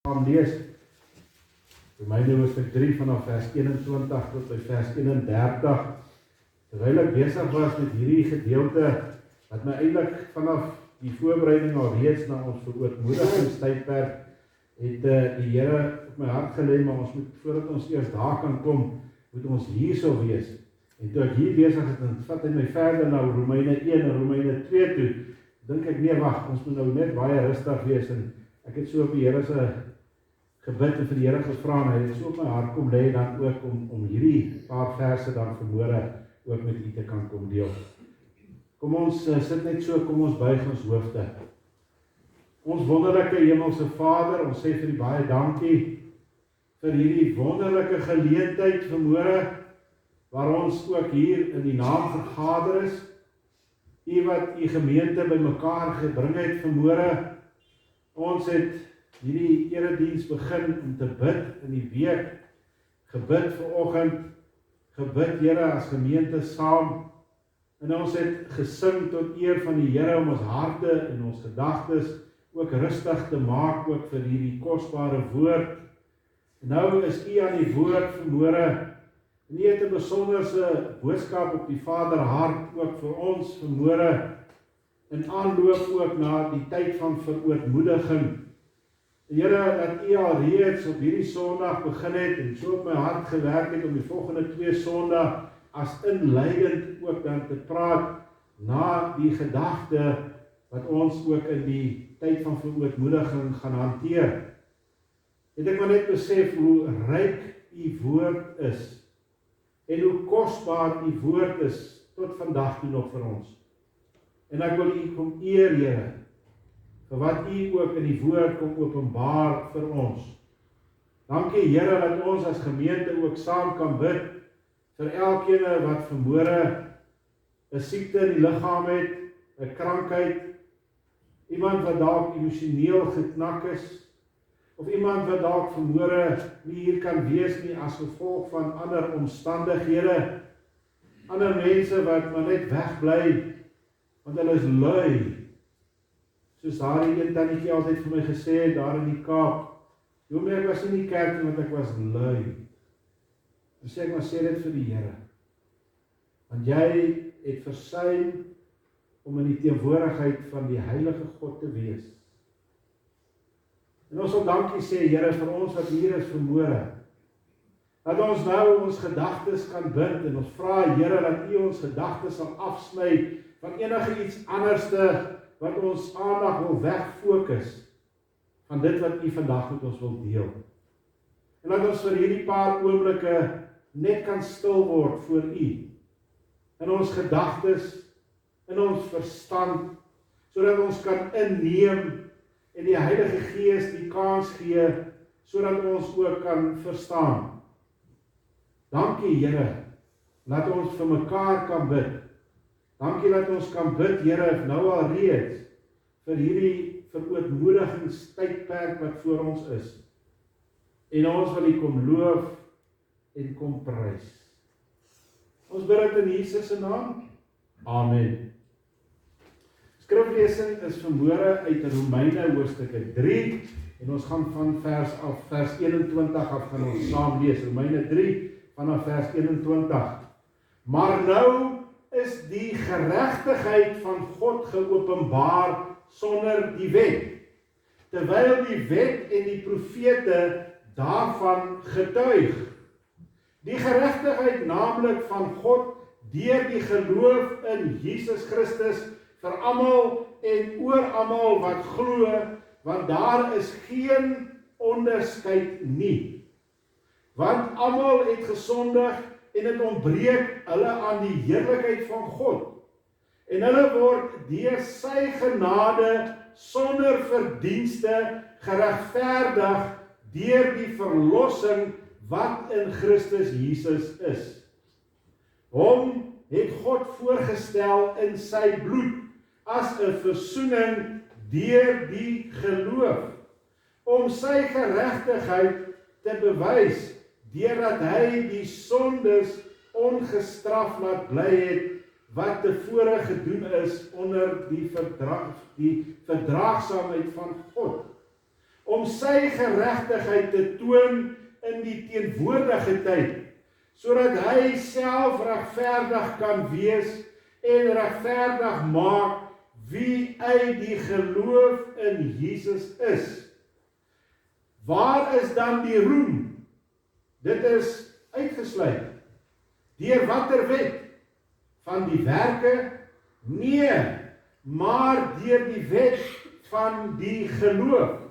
gaan lees Romeine hoofstuk 3 vanaf vers 21 tot by vers 31. Terwyl ek besig was met hierdie gedeelte, wat my eintlik vanaf die voorbereiding al reeds na ons verootmoedigingstydperk, het die Here op my hart gelê, maar ons moet, voordat ons eers daar kan kom, moet ons hierso wees. En toe ek hier besig is, dan vat hy my verder na Romeine 1 en Romeine 2 toe, dink ek, nee, wag, ons moet nou net baie rustig wees, en ek het so op die Here se gebid en vir die Here gevra, en hy het so op my hart kom lê dan ook om hierdie paar verse dan vanmôre ook met u te kan kom deel. Kom ons sit net so, kom ons buig ons hoofde. Ons wonderlike hemelse Vader, ons sê vir u baie dankie vir hierdie wonderlike geleentheid vanmôre, waar ons ook hier in die naam vergader is, u wat u gemeente bymekaar gebring het vanmôre. Ons het hierdie erediens begin om te bid in die week, gebid vanoggend, gebid Here as gemeente saam, en ons het gesing tot eer van die Here om ons harte en ons gedagtes ook rustig te maak, ook vir hierdie kosbare woord. En nou is u aan die woord vanmôre, en u het 'n besonderse boodskap op die Vader hart ook vir ons vanmôre, in aanloop ook na die tyd van verootmoediging. Here, dat u al reeds op hierdie Sondag begin het en so op my hart gewerk het om die volgende 2 Sondag as inleidend ook dan te praat na die gedagte wat ons ook in die tyd van verootmoediging gaan hanteer. Het ek maar net besef hoe ryk u woord is en hoe kosbaar u woord is tot vandag toe nog vir ons. En ek wil u kom eer, Here, vir wat u ook in die woord kom openbaar vir ons. Dankie, Here, dat ons as gemeente ook saam kan bid vir elkeen wat vanmôre 'n siekte in die liggaam het, 'n krankheid, iemand wat dalk emosioneel geknak is, of iemand wat dalk vanmôre nie hier kan wees nie as gevolg van ander omstandighede, ander mense wat maar net wegbly, want hulle is lui. Soos daardie een tannetjie altyd vir my gesê het, daar in die Kaap, Jomie, ek was in die kerk want ek was lui. En sê ek maar, sê dit vir die Here, want jy het versuim om in die teenwoordigheid van die heilige God te wees. En ons wil dankie sê, Here, vir ons wat hier is vanmôre, dat ons nou ons gedagtes kan bind, en ons vra, Here, dat u ons gedagtes sal afsny van enige iets anderste wat ons aandag wil wegfokus van dit wat u vandag met ons wil deel. En dat ons vir hierdie paar oomblikke net kan stil word voor u, in ons gedagtes, in ons verstand, sodat ons kan inneem en die Heilige Gees die kans gee, sodat ons ook kan verstaan. Dankie, Here, dat ons vir mekaar kan bid. Dankie dat ons kan bid, Here, nou al reeds, vir hierdie verootmoedigingstydperk wat voor ons is. En ons wil u kom loof en kom prys. Ons bid dit in Jesus se naam. Amen. Skriflesing is vanmôre uit Romeine hoofstuk 3, en ons gaan van vers 21 af gaan ons saam lees. Romeine 3 vanaf vers 21. Maar nou is die geregtigheid van God geopenbaar sonder die wet, terwyl die wet en die profete daarvan getuig. Die geregtigheid naamlik van God deur die geloof in Jesus Christus vir almal en oor almal wat glo, want daar is geen onderskeid nie. Want almal het gesondig en dit ontbreek hulle aan die heerlikheid van God. En hulle word deur sy genade sonder verdienste geregverdig deur die verlossing wat in Christus Jesus is. Hom het God voorgestel in sy bloed as 'n versoening deur die geloof, om sy geregtigheid te bewys, deurdat hy die sondes ongestraf laat bly het, wat tevore gedoen is onder die verdraagsaamheid van God, om sy geregtigheid te toon in die teenwoordige tyd, sodat hy self regverdig kan wees en regverdig maak wie uit die geloof in Jesus is. Waar is dan die roem? Dit is uitgesluit. Deur watter wet? Van die werke? Nee, maar deur die wet van die geloof.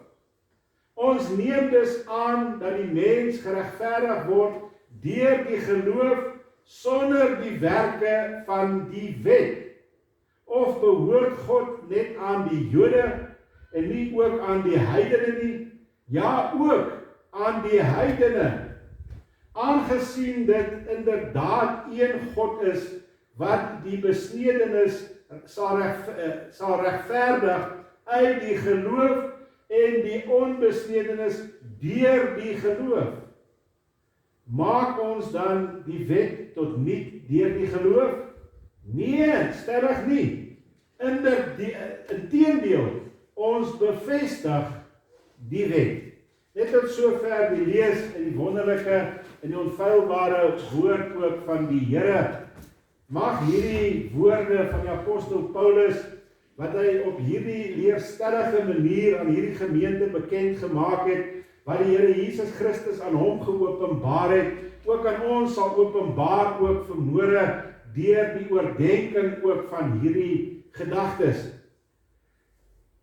Ons neem dus aan dat die mens geregverdig word deur die geloof sonder die werke van die wet. Of behoort God net aan die Jode en nie ook aan die heidene nie? Ja, ook aan die heidene. Aangesien dit inderdaad een God is wat die besnedenis sal regverdig uit die geloof en die onbesnedenis deur die geloof. Maak ons dan die wet tot niet deur die geloof? Nee, stellig nie. Inteendeel, ons bevestig die wet. Net tot sover die lees in die wonderlike en die onfeilbare woord ook van die Here. Mag hierdie woorde van die apostel Paulus, wat hy op hierdie leerstellige manier aan hierdie gemeente bekend gemaak het, wat die Here Jesus Christus aan hom geopenbaar het, ook aan ons sal openbaar ook vanmôre deur die oordeenking ook van hierdie gedagtes.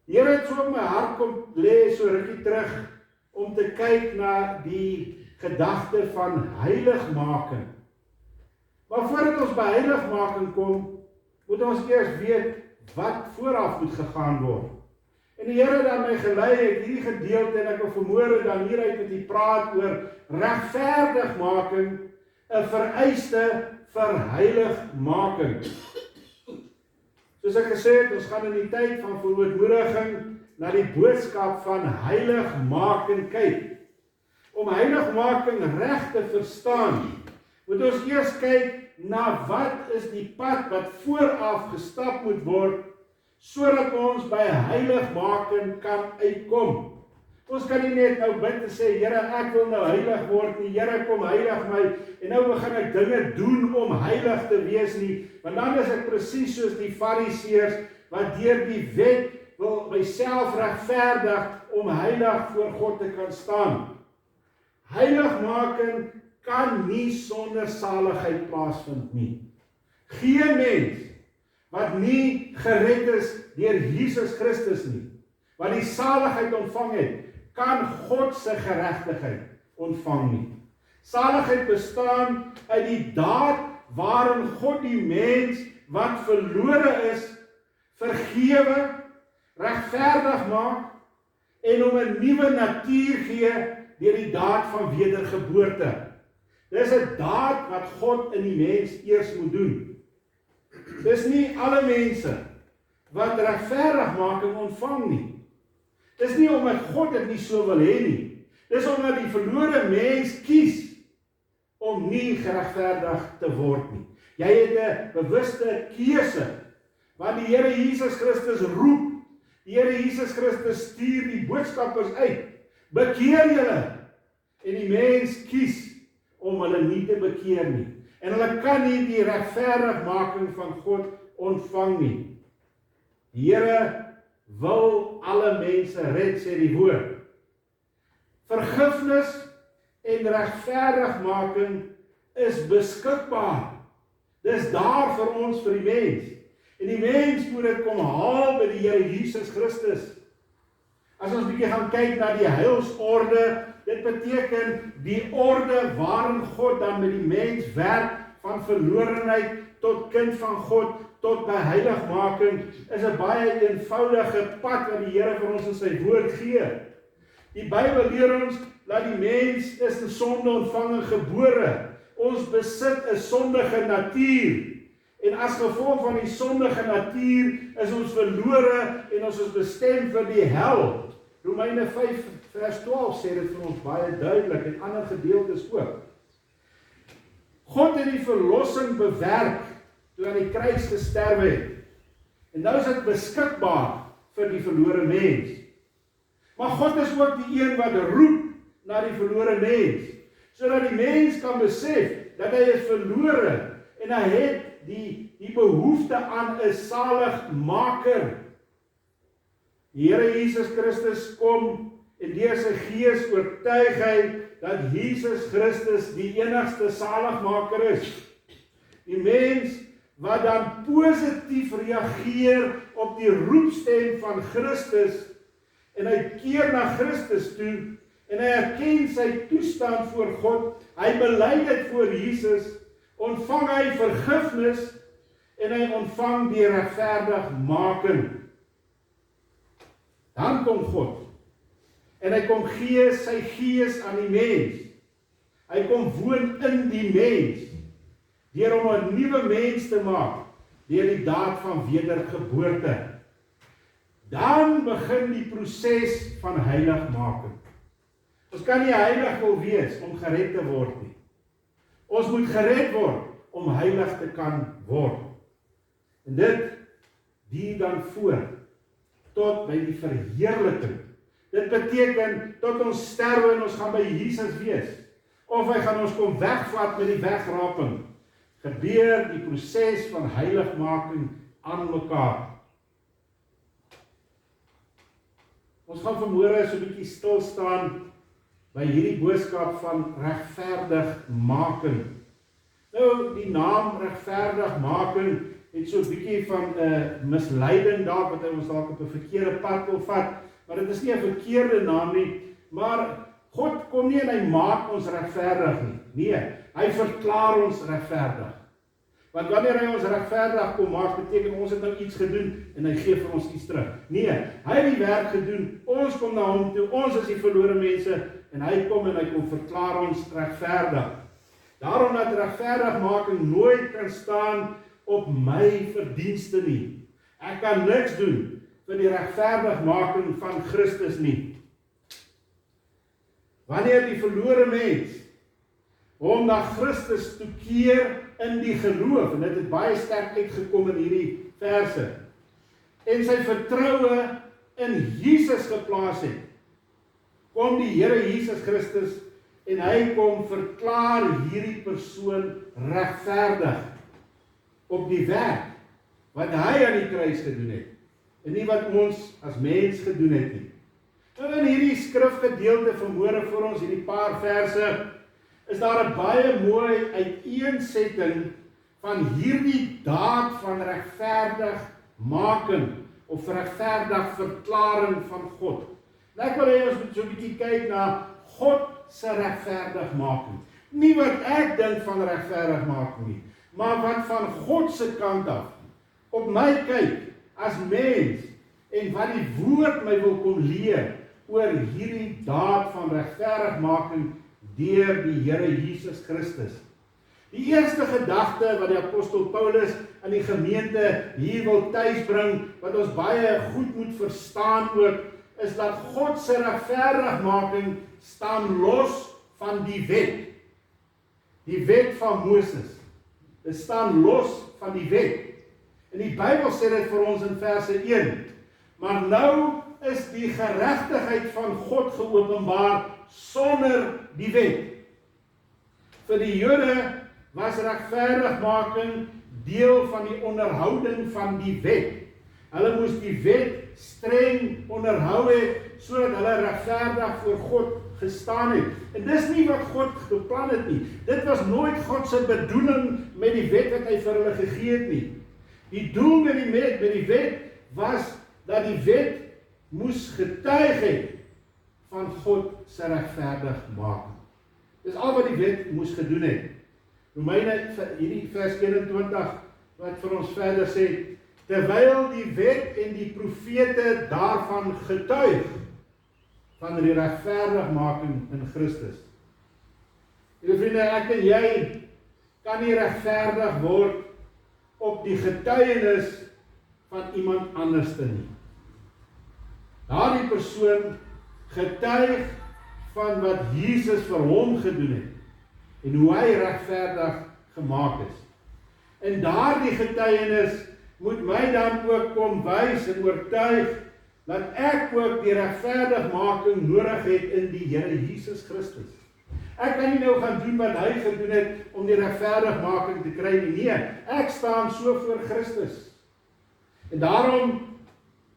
Die Here het so op my hart kom lê so rukkie terug om te kyk na die gedagte van heiligmaking. Maar voordat ons by heiligmaking kom, moet ons eers weet wat vooraf moet gegaan word. En die Here het aan my gelei het hierdie gedeelte en ek wil vanmôre dan hieruit met u praat oor regverdigmaking, 'n vereiste vir heiligmaking. Soos ek gesê het, ons gaan in die tyd van verootmoediging na die boodskap van heiligmaking kyk. Om heiligmaking reg te verstaan, moet ons eers kyk na wat is die pad wat vooraf gestap moet word, sodat ons by heiligmaking kan uitkom. Ons kan nie net nou bid en sê, Here, ek wil nou heilig word nie, Here, kom heilig my, en nou begin ek dinge doen om heilig te wees nie, want dan is ek presies soos die fariseërs, wat deur die wet wil myself regverdig om heilig voor God te kan staan. Heiligmaking kan nie sonder saligheid plaasvind nie. Geen mens wat nie gered is deur Jesus Christus nie, wat die saligheid ontvang het, kan God se geregtigheid ontvang nie. Saligheid bestaan uit die daad waarin God die mens wat verlore is, vergewe, regverdig maak en hom 'n nuwe natuur gee deur die daad van wedergeboorte. Dis 'n daad wat God in die mens eers moet doen. Dis nie alle mense wat regverdigmaking ontvang nie. Dis nie omdat God dit nie so wil hê nie. Dis omdat die verlore mens kies om nie geregverdig te word nie. Jy het 'n bewuste keuse, want die Here Jesus Christus roep. Die Here Jesus Christus stuur die boodskappers uit. Bekeer julle. En die mens kies om hulle nie te bekeer nie. En hulle kan nie die regverdigmaking van God ontvang nie. Die Here wil alle mense red, sê die woord. Vergifnis en regverdigmaking is beskikbaar. Dis daar vir ons, vir die mens. En die mens moet dit kom haal by die Here Jesus Christus. As ons bietjie gaan kyk na die heilsorde, dit beteken die orde waarin God dan met die mens werk, van verlorenheid tot kind van God, tot by heiligmaking, is 'n baie eenvoudige pad wat die Here vir ons in sy woord gee. Die Bybel leer ons dat die mens is in sonde ontvang en gebore. Ons besit 'n sondige natuur. En as gevolg van die sondige natuur is ons verlore en ons is bestem vir die hel. Romeine 5 vers 12 sê dit vir ons baie duidelik en ander gedeeltes ook. God het die verlossing bewerk toe aan die kruis gesterf het. En nou is dit beskikbaar vir die verlore mens. Maar God is ook die een wat roep na die verlore mens, sodat die mens kan besef dat hy is verlore en hy het die behoefte aan 'n saligmaker. Die Here Jesus Christus kom en deur sy Gees oortuig hy dat Jesus Christus die enigste saligmaker is. Die mens wat dan positief reageer op die roepstem van Christus en hy keer na Christus toe en hy erken sy toestand voor God, hy bely dit voor Jesus, ontvang hy vergifnis en hy ontvang die regverdigmaking. Dan kom God en hy kom gee sy Gees aan die mens. Hy kom woon in die mens deur om 'n nuwe mens te maak deur die daad van wedergeboorte. Dan begin die proses van heiligmaking. Ons kan nie heilig wil wees om gered te word nie. Ons moet gered word om heilig te kan word. En dit duur dan voort tot by die verheerliking. Dit beteken tot ons sterwe en ons gaan by Jesus wees. Of hy gaan ons kom wegvat met die wegraping. Gebeur die proses van heiligmaking aan mekaar. Ons gaan vanmôre so 'n bietjie stil staan by hierdie boodskap van regverdigmaking. Nou, die naam regverdigmaking het so 'n bietjie van 'n misleiding daar, wat hy ons dalk op 'n verkeerde pad wil vat, maar dit is nie 'n verkeerde naam nie, maar God kom nie en hy maak ons regverdig nie. Nee, hy verklaar ons regverdig. Want wanneer hy ons regverdig kom maak, beteken ons het nou iets gedoen en hy gee vir ons iets terug. Nee, hy het die werk gedoen, ons kom na hom toe, ons is die verlore mense en hy kom en hy kom verklaar ons regverdig. Daarom dat regverdigmaking nooit kan staan op my verdienste nie. Ek kan niks doen vir die regverdigmaking van Christus nie. Wanneer die verlore mens hom na Christus toe keer in die geloof, en dit het baie sterk uitgekom in hierdie verse, en sy vertroue in Jesus geplaas het, kom die Here Jesus Christus en hy kom verklaar hierdie persoon regverdig op die werk wat hy aan die kruis gedoen het, en nie wat ons as mens gedoen het nie. Nou in hierdie skrifgedeelte vanmôre vir ons, hierdie paar verse, is daar 'n baie mooi uiteensetting van hierdie daad van regverdigmaking of regverdig verklaring van God. Nou ek wil hê ons moet so 'n bietjie kyk na God se regverdigmaking. Nie wat ek dink van regverdigmaking nie, maar wat van God se kant af op my kyk as mens en wat die woord my wil kom leer oor hierdie daad van regverdigmaking deur die Here Jesus Christus. Die eerste gedagte wat die apostel Paulus aan die gemeente hier wil tuisbring, wat ons baie goed moet verstaan ook, is dat God se regverdigmaking staan los van die wet. Die wet van Moses. Dit staan los van die wet. En die Bybel sê dit vir ons in verse 1. Maar nou is die geregtigheid van God geopenbaar sonder die wet. Vir die Jode was regverdigmaking deel van die onderhouding van die wet. Hulle moes die wet streng onderhou het, sodat hulle regverdig voor God gestaan het. En dis nie wat God beplan het nie. Dit was nooit God se bedoeling met die wet wat hy vir hulle gegee het nie. Die doel met die wet was dat die wet moes getuig het van God se regverdigmaking. Dis al wat die wet moes gedoen het. Romeine hierdie vers 21 wat vir ons verder sê, terwyl die wet en die profete daarvan getuig van die regverdigmaking in Christus. Julle vriende, ek en jy kan nie regverdig word op die getuienis van iemand anderste nie. Daardie persoon getuig van wat Jesus vir hom gedoen het en hoe hy regverdig gemaak is. En daardie getuienis moet my dan ook kom wys en oortuig dat ek ook die regverdigmaking nodig het in die Here Jesus Christus. Ek kan nie nou gaan doen wat hy gedoen het om die regverdigmaking te kry nie. Nee, ek staan so voor Christus. En daarom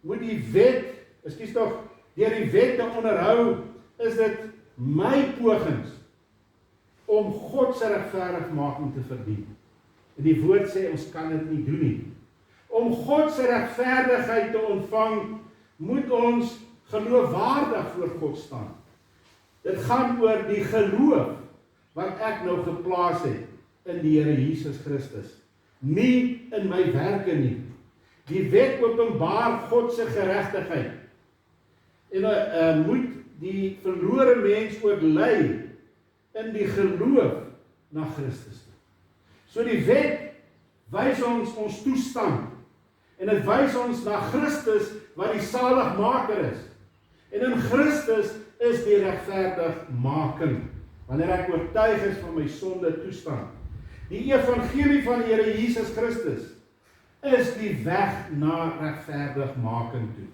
moet die wet, deur die wet te onderhou, is dit my pogings om God se regverdigmaking te verdien. En die woord sê ons kan dit nie doen nie. Om God se regverdigheid te ontvang, moet ons geloofwaardig voor God staan. Dit gaan oor die geloof wat ek nou geplaas het in die Here Jesus Christus. Nie in my werke nie. Die wet openbaar God se geregtigheid. En moet die verlore mens ook lei in die geloof na Christus. So die wet wys ons toestand. En dit wys ons na Christus wat die saligmaker is. En in Christus is die regverdigmaking. Wanneer ek oortuig is van my sonde toestand. Die evangelie van die Here Jesus Christus is die weg na regverdigmaking toe.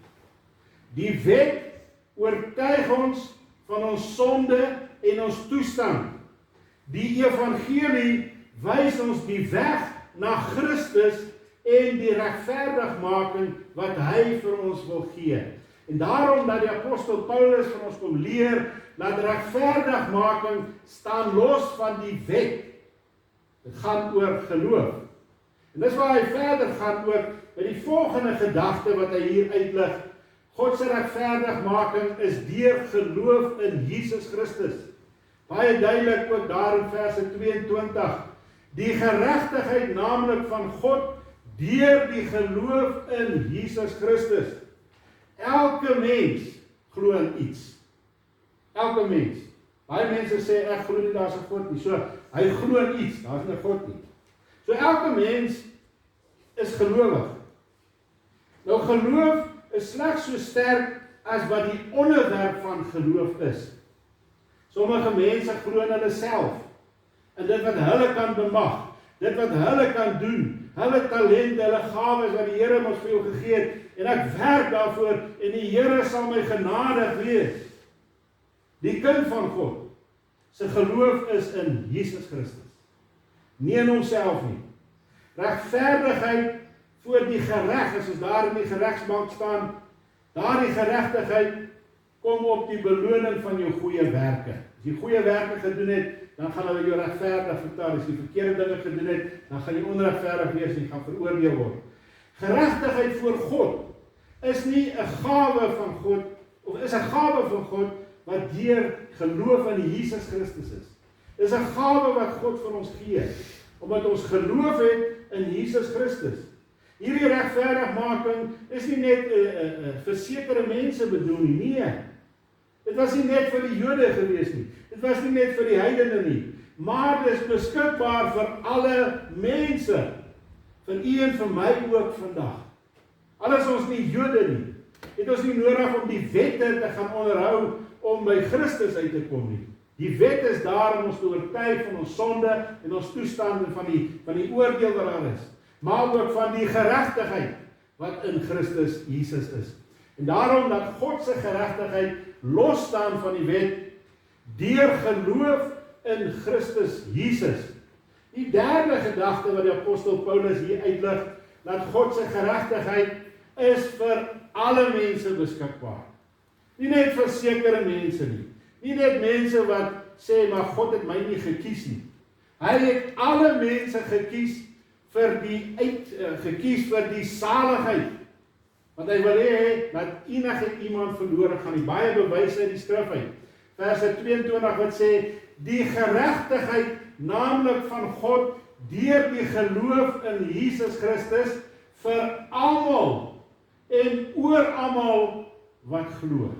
Die wet oortuig ons van ons sonde en ons toestand. Die evangelie wys ons die weg na Christus en die regverdigmaking wat hy vir ons wil gee. En daarom dat die apostel Paulus vir ons kom leer, dat regverdigmaking staan los van die wet. Dit gaan oor geloof. En dis waar hy verder gaan ook by die volgende gedagte wat hy hier uitlig. God se regverdigmaking is deur geloof in Jesus Christus. Baie duidelik ook daar in verse 22. Die geregtigheid naamlik van God deur die geloof in Jesus Christus. Elke mens glo in iets. Elke mens. Baie mense sê ek glo nie daar's 'n God nie. So hy glo in iets, daar's nie 'n God nie. So elke mens is gelowig. Nou geloof is slegs so sterk as wat die onderwerp van geloof is. Sommige mense glo in hulle self, in dit wat hulle kan bemag, dit wat hulle kan doen, hulle talente, hulle gawes wat die Here ons vir jou gegee het, en ek werk daarvoor, en die Here sal my genadig wees. Die kind van God, sy geloof is in Jesus Christus, nie in homself nie. Regverdigheid voor die gereg, as ons daar in die geregsbank staan, daar die geregtigheid kom op die beloning van jou goeie werke. As jy goeie werke gedoen het, dan gaan hulle jou regverdig verklaar. As jy verkeerde dinge gedoen het, dan gaan jy onregverdig wees en jy gaan veroordeel word. Geregtigheid voor God is nie 'n gawe van God, of is 'n gawe van God wat deur geloof in Jesus Christus is. Dis 'n gawe wat God vir ons gee, omdat ons geloof het in Jesus Christus. Hierdie regverdigmaking is nie net vir sekere mense bedoel nie. Nee. Dit was nie net vir die Jode gewees nie. Dit was nie net vir die heidene nie. Maar dit is beskikbaar vir alle mense. Vir u en vir my ook vandag. Al is ons nie Jode nie, het ons nie nodig om die wette te gaan onderhou om by Christus uit te kom nie. Die wet is daar om ons te oortuig van ons sonde en ons toestand en van die oordeel wat daar is. Maar ook van die geregtigheid wat in Christus Jesus is. En daarom dat God se geregtigheid los staan van die wet deur geloof in Christus Jesus. Die derde gedagte wat die apostel Paulus hier uitlig, dat God se geregtigheid is vir alle mense beskikbaar. Nie net vir sekere mense nie. Nie net mense wat sê, maar God het my nie gekies nie. Hy het alle mense gekies vir die saligheid. Want hy wil hê dat enige iemand verlore gaan nie. Baie bewyse uit die skrif uit. Verse 22 wat sê, die geregtigheid naamlik van God deur die geloof in Jesus Christus vir almal en oor almal wat glo.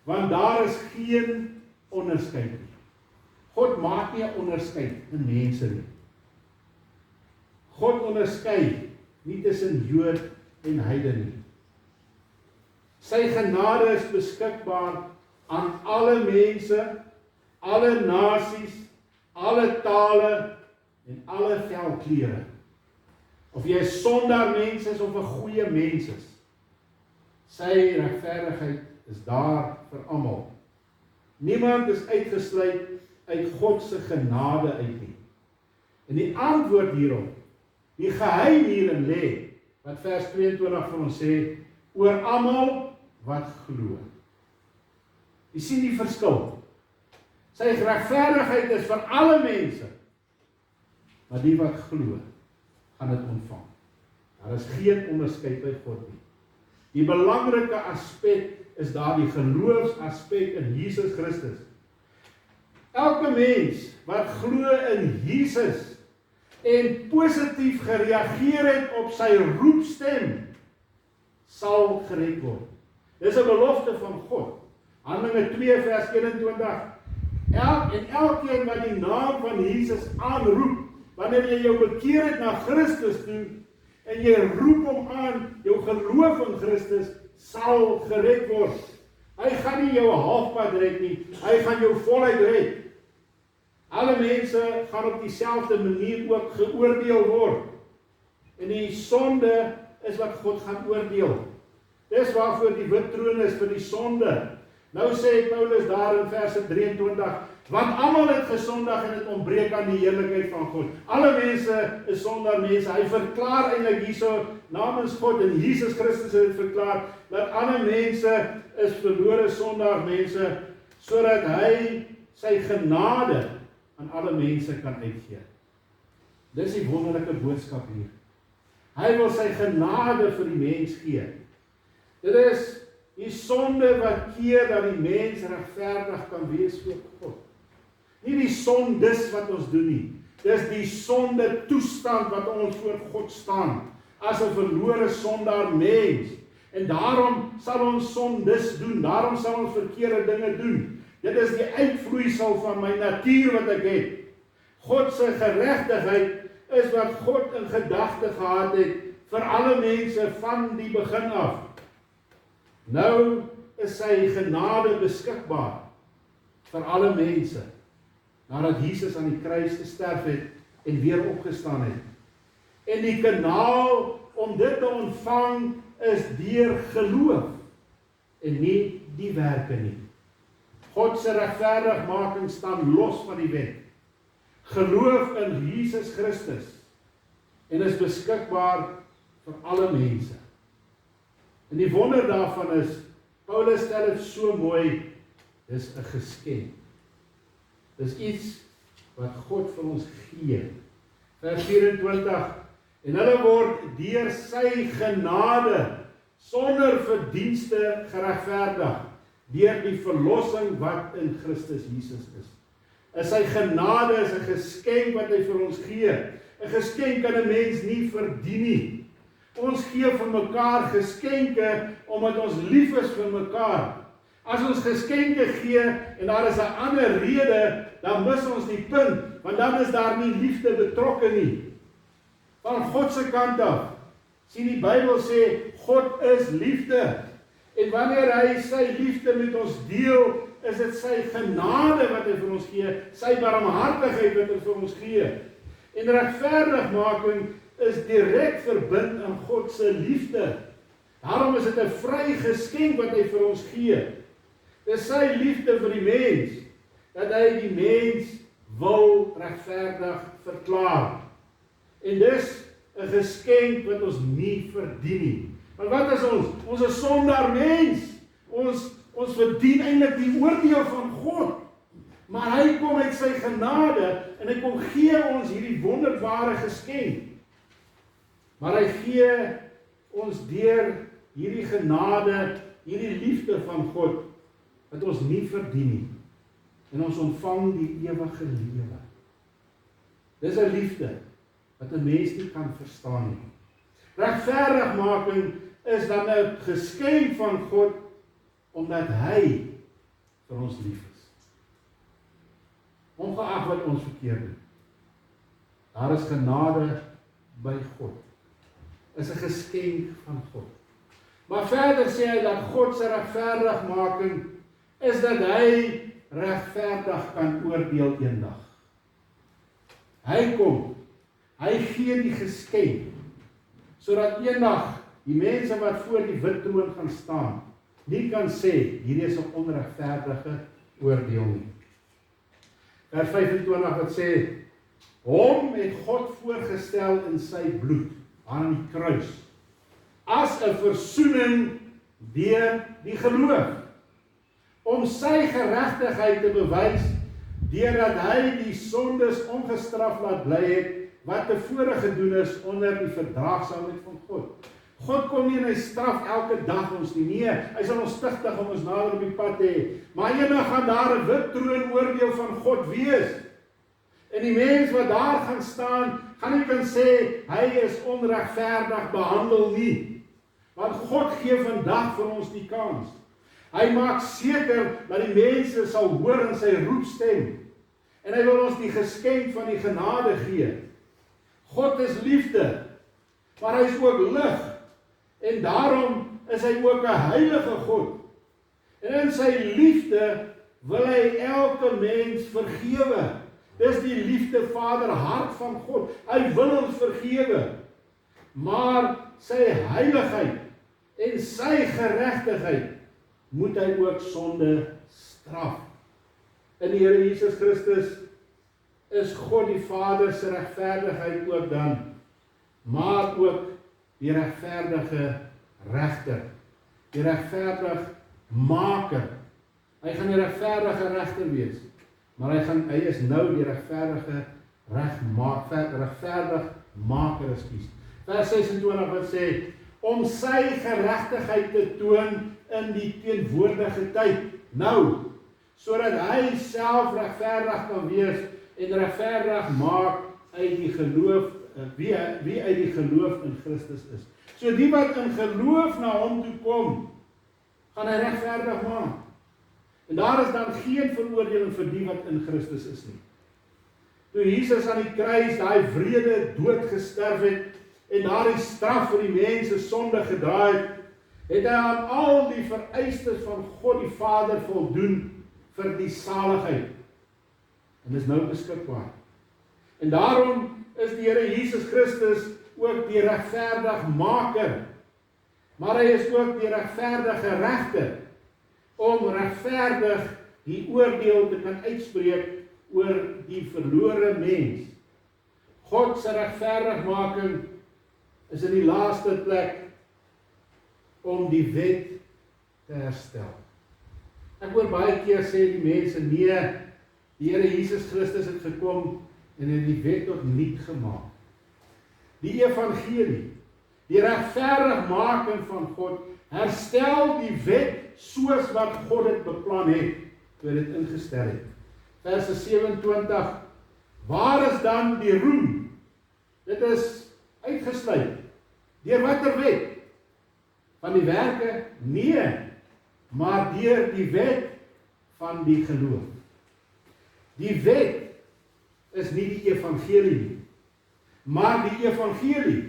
Want daar is geen onderskeid nie. God maak nie 'n onderskeid in mense nie. God onderskei nie tussen Jood en heiden nie. Sy genade is beskikbaar aan alle mense, alle nasies, alle tale en alle velkleure. Of jy 'n sondaar mens is of 'n goeie mens is. Sy regverdigheid is daar vir almal. Niemand is uitgesluit uit God se genade uit nie. En die antwoord hierop, die geheim hierin lê, wat vers 22 vir ons sê, oor almal wat glo. Jy sien die verskil. Sy regverdigheid is vir alle mense, maar die wat glo, gaan dit ontvang. Daar is geen onderskeid by God nie. Die belangrike aspek is daar die geloofsaspek in Jesus Christus. Elke mens wat glo in Jesus en positief gereageer het op sy roepstem, sal gered word. Dis 'n belofte van God. Handelinge 2 vers 21. Elkeen wat die naam van Jesus aanroep, wanneer jy jou bekeer het na Christus toe, en jy roep hom aan, jou geloof in Christus, sal gered word. Hy gaan nie jou halfpad red nie, hy gaan jou voluit red. Alle mense gaan op dieselfde manier ook geoordeel word. En die sonde is wat God gaan oordeel. Dis waarvoor die wit troon is vir die sonde. Nou sê Paulus daar in verse 23, want almal het gesondig en het ontbreek aan die heerlikheid van God. Alle mense is sondaar mense. Hy verklaar eintlik hierso namens God en Jesus Christus het dit verklaar, dat alle mense is verlore sondaar mense, sodat hy sy genade aan alle mense kan uitgee. Dis die wonderlike boodskap hier. Hy wil sy genade vir die mens gee. Dit is die sonde wat keer dat die mens regverdig kan wees voor God. Nie die sondes wat ons doen nie. Dis die sonde toestand wat ons voor God staan, as 'n verlore sondaar mens. En daarom sal ons sondes doen, daarom sal ons verkeerde dinge doen. Dit is die uitvloeisel van my natuur wat ek het. God se geregtigheid is wat God in gedagte gehad het vir alle mense van die begin af. Nou is sy genade beskikbaar vir alle mense, nadat Jesus aan die kruis gesterf het en weer opgestaan het. En die kanaal om dit te ontvang is deur geloof en nie die werke nie. God se regverdigmaking staan los van die wet. Geloof in Jesus Christus en is beskikbaar vir alle mense. En die wonder daarvan is, Paulus stel dit so mooi, dis 'n geskenk. Dis iets wat God vir ons gee. Vers 24, en hulle word deur sy genade sonder verdienste geregverdig, deur die verlossing wat in Christus Jesus is. En sy genade is 'n geskenk wat hy vir ons gee. 'n Geskenk kan 'n mens nie verdien nie. Ons gee vir mekaar geskenke omdat ons lief is vir mekaar. As ons geskenke gee en daar is 'n ander rede, dan mis ons die punt, want dan is daar nie liefde betrokke nie. Van God se kant af, sien die Bybel sê, God is liefde. En wanneer hy sy liefde met ons deel, is dit sy genade wat hy vir ons gee, sy barmhartigheid wat hy vir ons gee. En regverdigmaking is direk verbind aan God se liefde. Daarom is dit 'n vry geskenk wat hy vir ons gee. Dis sy liefde vir die mens, dat hy die mens wil regverdig verklaar. En dis 'n geskenk wat ons nie verdien nie. Maar wat is ons? Ons is sondaar mens. Ons verdien eintlik die oordeel van God. Maar hy kom met sy genade en hy kom gee ons hierdie wonderbare geskenk. Maar hy gee ons deur hierdie genade, hierdie liefde van God, wat ons nie verdien nie. En ons ontvang die ewige lewe. Dis 'n liefde wat 'n mens nie kan verstaan nie. Regverdigmaking is dan 'n geskenk van God, omdat hy vir ons lief is. Ongeag wat ons verkeerd doen. Daar is genade by God. Is 'n geskenk van God. Maar verder sê hy dat God se regverdigmaking is dat hy regverdig kan oordeel eendag. Hy kom, hy gee die geskenk, sodat eendag die mense wat voor die wit troon gaan staan, nie kan sê, hierdie is 'n onregverdige oordeel nie. Vers 25 wat sê, hom het God voorgestel in sy bloed, aan die kruis, as 'n versoening deur die geloof, om sy geregtigheid te bewys, deurdat hy die sondes ongestraf laat bly het, wat tevore gedoen is onder die verdraagsaamheid van God. God kom nie en hy straf elke dag ons nie. Nee, hy sal ons stigtig om ons nader op die pad te hê. Maar eendag gaan daar 'n wit troon oordeel van God wees. En die mens wat daar gaan staan, gaan nie kan sê, hy is onregverdig behandel nie. Want God gee vandag vir ons die kans. Hy maak seker dat die mense sal hoor in sy roepstem. En hy wil ons die geskenk van die genade gee. God is liefde, maar hy is ook lig. En daarom is hy ook 'n heilige God. En in sy liefde wil hy elke mens vergewe. Dis die liefde Vader hart van God. Hy wil ons vergewe. Maar sy heiligheid en sy geregtigheid moet hy ook sonde straf. In die Here Jesus Christus is God die Vader se regverdigheid ook dan, maar ook die regverdige regter, die regverdigmaker. Hy gaan die regverdige regter wees, maar hy is nou die regverdige regverdigmaker, ekskuus. Vers 26 wat sê, om sy geregtigheid te toon in die teenwoordige tyd, nou, sodat hy self regverdig kan wees en regverdig maak uit die geloof, wie uit die geloof in Christus is. So die wat in geloof na hom toe kom, gaan hy regverdig maak. En daar is dan geen veroordeling vir die wat in Christus is nie. Toe Jesus aan die kruis daai wrede dood gesterf het en daardie straf vir die mense sonde gedra het hy aan al die vereistes van God die Vader voldoen vir die saligheid. En dis nou beskikbaar. En daarom is die Here Jesus Christus ook die regverdigmaker. Maar hy is ook die regverdige regter, om regverdig die oordeel te kan uitspreek oor die verlore mens. God se regverdigmaking is in die laaste plek om die wet te herstel. Ek hoor baie keer sê die mense, nee, die Here Jesus Christus het gekom en het die wet tot niet gemaak. Die evangelie, die regverdigmaking van God, herstel die wet soos wat God het beplan het, toe dit ingestel het. Vers 27, waar is dan die roem? Dit is uitgesluit. Deur watter wet? Van die werke? Nee, maar deur die wet van die geloof. Die wet is nie die evangelie nie, maar die evangelie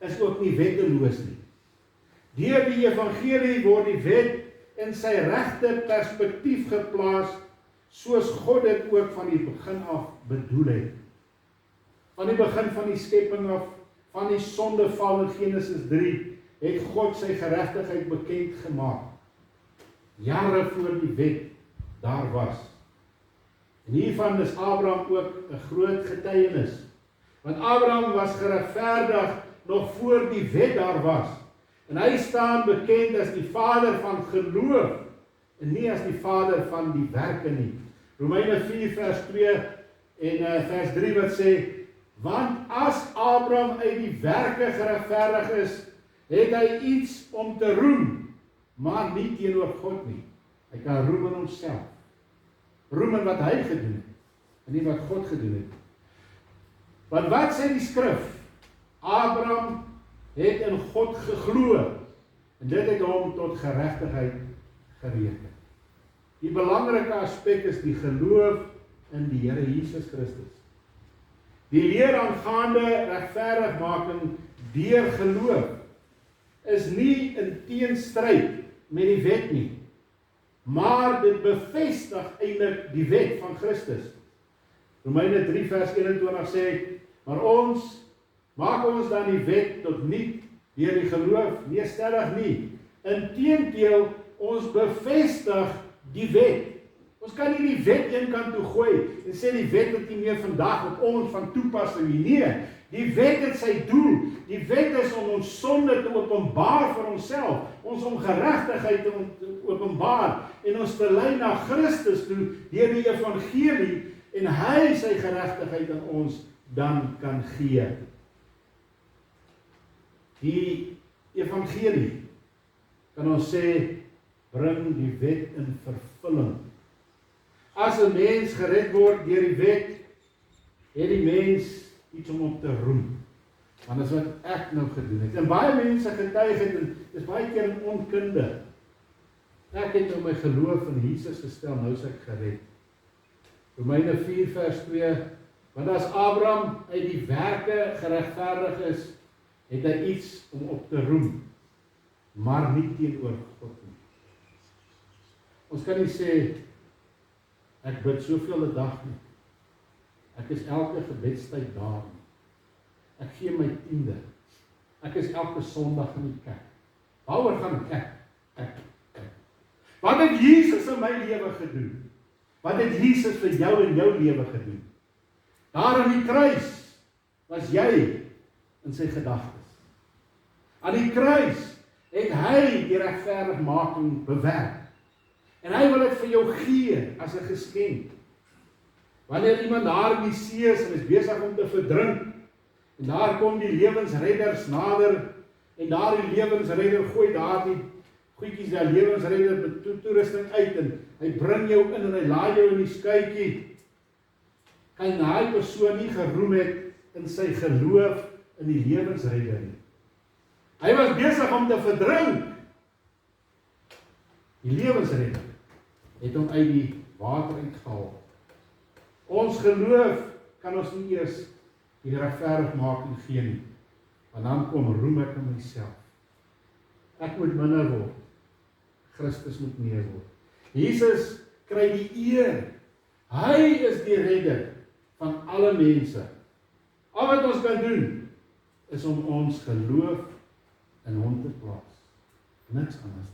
is ook nie wetteloos nie. Deur die evangelie word die wet in sy regte perspektief geplaas, soos God dit ook van die begin af bedoel het. Van die begin van die skepping af, van die sondeval in Genesis 3, het God sy geregtigheid bekend gemaak. Jare voor die wet daar was. En hiervan is Abraham ook 'n groot getuienis. Want Abraham was geregverdig nog voor die wet daar was. En hy staan bekend as die vader van geloof, en nie as die vader van die werke nie. Romeine 4 vers 2 en vers 3 wat sê, want as Abraham uit die werke geregverdig is, het hy iets om te roem, maar nie teenoor God nie. Hy kan roem in homself. Roem in wat hy gedoen het, en nie wat God gedoen het. Want wat sê die skrif? Abraham het in God geglo, en dit het hom tot geregtigheid gereken. Die belangrike aspek is die geloof in die Here Jesus Christus. Die leer aangaande regverdigmaking deur geloof is nie in teenstryd met die wet nie, maar dit bevestig eintlik die wet van Christus. Romeine 3 vers 21 sê, maar maak ons dan die wet tot niet deur die geloof? Nee, stellig nie. Inteendeel, ons bevestig die wet. Ons kan nie die wet een kant toe gooi en sê die wet het nie meer vandag op ons van toepassing nie. Nee, die wet het sy doel. Die wet is om ons sonde te openbaar vir onsself, ons ongeregtigheid te openbaar en ons te lei na Christus toe deur die evangelie en hy sy geregtigheid aan ons dan kan gee. Die evangelie kan ons sê bring die wet in vervulling. As 'n mens gered word deur die wet, het die mens iets om op te roem. Want dis wat ek nou gedoen het. En baie mense getuig het, en dis baie keer in onkunde. Ek het nou my geloof in Jesus gestel, nou is ek gered. Romeine 4 vers 2, want as Abraham uit die werke geregverdig is, het hy iets om op te roem, maar nie teenoor God nie. Ons kan nie sê, ek bid soveel 'n dag nie. Ek is elke gebedstyd daar nie. Ek gee my 10de. Ek is elke Sondag in die kerk. Waaroor gaan ek? Wat het Jesus in my lewe gedoen? Wat het Jesus vir jou en jou lewe gedoen? Daar aan die kruis was jy in sy gedagtes. Aan die kruis het hy die regverdigmaking bewerk. En hy wil dit vir jou gee as 'n geskenk. Wanneer iemand daar in die see is en is besig om te verdrink, en daar kom die lewensredders nader, en daar die lewensredder gooi daar die goedjies, die lewensredder met toerusting uit, en hy bring jou in en hy laai jou in die skuitjie, kan daai persoon nie geroem het in sy geloof in die lewensredder nie. Hy was besig om te verdrink. Die lewensredder het hom uit die water uitgehaal. Ons geloof kan ons nie eers die regverdigmaking gee nie. Want dan kom roem ek in myself. Ek moet minder word. Christus moet meer word. Jesus kry die eer. Hy is die redder van alle mense. Al wat ons kan doen, is om ons geloof in hom te plaas. Niks anders.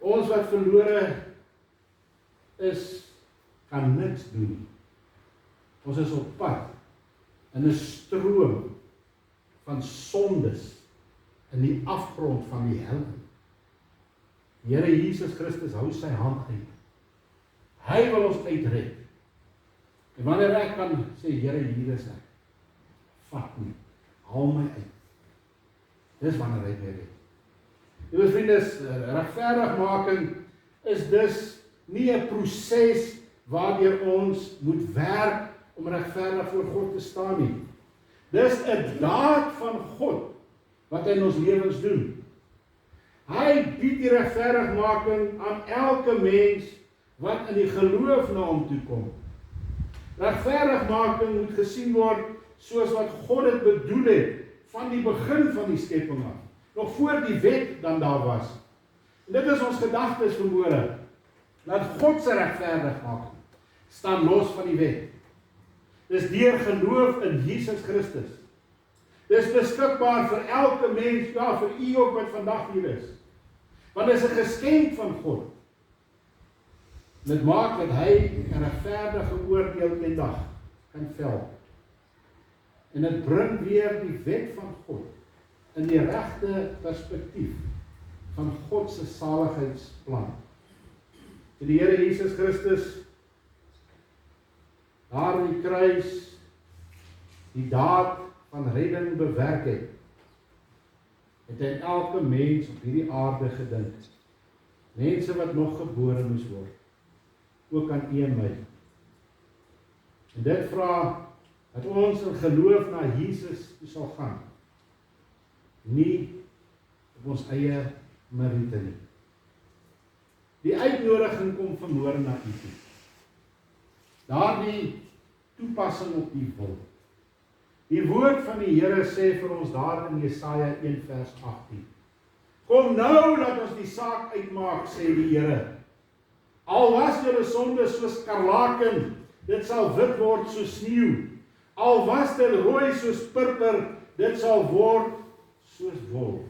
Ons wat verlore is, kan niks doen nie. Ons is op pad in 'n stroom van sondes in die afgrond van die hel. Die Here Jesus Christus hou sy hand uit. Hy wil ons uitred. En wanneer ek kan sê, Here, hier is ek. Vat my, haal my uit. Dis wanneer hy my red. Liewe vriendes, regverdigmaking is dus nie 'n proses waardeur ons moet werk om regverdig voor God te staan nie. Dis 'n daad van God wat hy in ons lewens doen. Hy bied die regverdigmaking aan elke mens wat in die geloof na hom toe kom. Regverdigmaking moet gesien word soos wat God dit bedoel het van die begin van die skepping af. Nog voor die wet dan daar was. En dit is ons gedagtes vanmôre. Dat God se regverdigmaking staan los van die wet. Dis deur geloof in Jesus Christus. Dis beskikbaar vir elke mens, ja, vir u ook wat vandag hier is. Want dit is 'n geskenk van God. Dit maak dat hy 'n regverdige oordeel eendag kan vel. En dit bring weer die wet van God in die regte perspektief van God se saligheidsplan. En die Here Jesus Christus daar in die kruis die daad van redding bewerk het hy elke mens op hierdie aarde gedink. Mense wat nog gebore moes word. Ook aan u en my. En dit vra dat ons in geloof na Jesus sal gaan. Nie op ons eie meriete nie. Die uitnodiging kom vanmôre na u toe. Daardie toepassing op die wil. Die woord van die Here sê vir ons daar in Jesaja 1 vers 18. Kom nou, laat ons die saak uitmaak, sê die Here. Al was julle sonde soos skarlaken, dit sal wit word soos sneeu. Al was dit rooi soos purper, Dit sal word soos wol.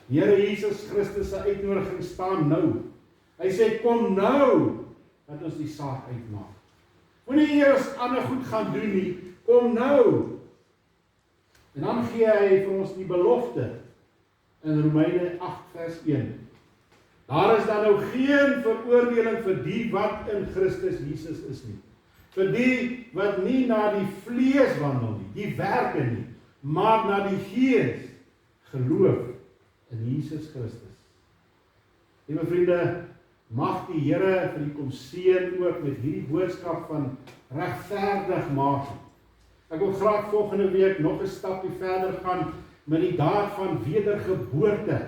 Die Here Jesus Christus se uitnodiging staan nou. Hy sê, kom nou, dat ons die saak uitmaak. Moenie eers ander goed gaan doen nie, kom nou. En dan gee hy vir ons die belofte in Romeine 8 vers 1. Daar is dan nou geen veroordeling vir die wat in Christus Jesus is nie. Vir die wat nie na die vlees wandel nie, die werke nie, maar na die Gees geloof in Jesus Christus. Liewe vriende, mag die Here vir u kom seën ook met hierdie boodskap van regverdigmaking. Ek wil graag volgende week nog 'n stapie verder gaan met die daad van wedergeboorte,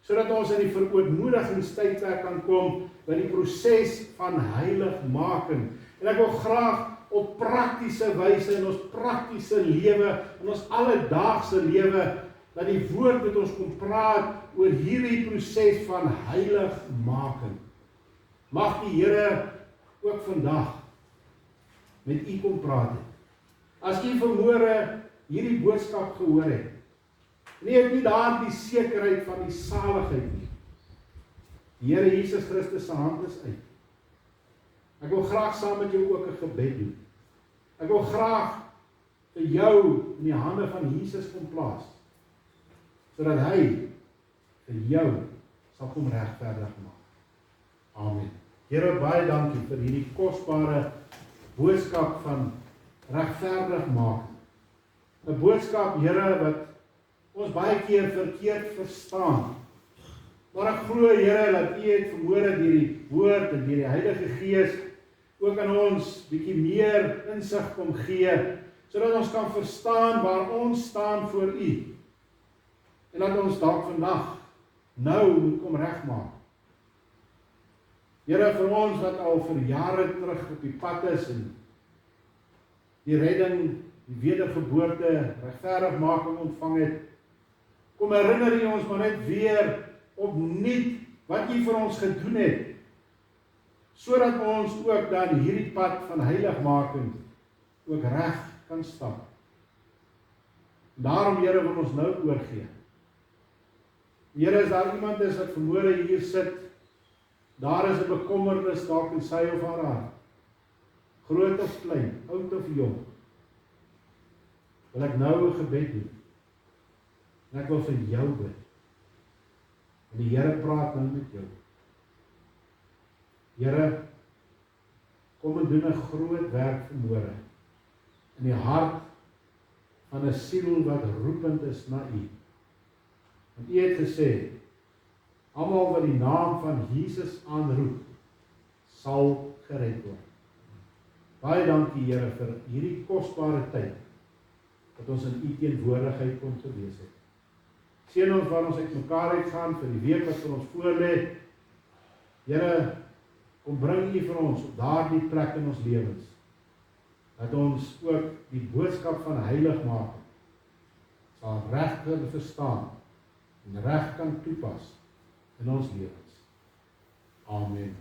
sodat ons in die verootmoedigingstydperk kan kom by die proses van heiligmaking. En ek wil graag op praktiese wyse in ons praktiese lewe, in ons alledaagse lewe, dat die woord met ons kom praat oor hierdie proses van heiligmaking. Mag die Here ook vandag met u kom praat het. As u vanmôre hierdie boodskap gehoor het, en u het nie daar die sekerheid van die saligheid nie. Die Here Jesus Christus se hand is uit. Ek wil graag saam met jou ook 'n gebed doen. Ek wil graag vir jou in die hande van Jesus kom plaas, sodat hy vir jou sal kom regverdig maak. Amen. Here, baie dankie vir hierdie kosbare boodskap van regverdig maak. 'n Boodskap, Here, wat ons baie keer verkeerd verstaan. Maar ek glo, Here, dat u het vanmôre deur die woord en deur die Heilige Gees ook aan ons bietjie meer insig kom gee, sodat ons kan verstaan waar ons staan voor u. En dat ons dalk vandag nou moet kom regmaak. Here, vir ons wat al vir jare terug op die pad is en die redding, die wedergeboorte, regverdigmaking ontvang het, kom herinner u ons maar net weer opnuut wat u vir ons gedoen het, sodat ons ook dan hierdie pad van heiligmaking ook reg kan stap. Daarom, Here, wil ons nou oorgee. Here, as daar iemand is wat vanmôre hier sit, daar is 'n bekommernis dalk in sy of haar hart, groot of klein, oud of jong, wil ek nou 'n gebed doen. En ek wil vir jou bid. En die Here praat nou met jou. Here, kom en doen 'n groot werk vanmôre in die hart van 'n siel wat roepend is na u. Want u het gesê, almal wat die naam van Jesus aanroep, sal gered word. Baie dankie, Here, vir hierdie kosbare tyd dat ons in u teenwoordigheid kon gewees het. Seën ons waar ons uitmekaar uitgaan vir die week wat vir ons voorlê. Here, kom bring u vir ons op daardie plek in ons lewens, dat ons ook die boodskap van heiligmaking sal reg kan verstaan en reg kan toepas in ons lewens. Amen.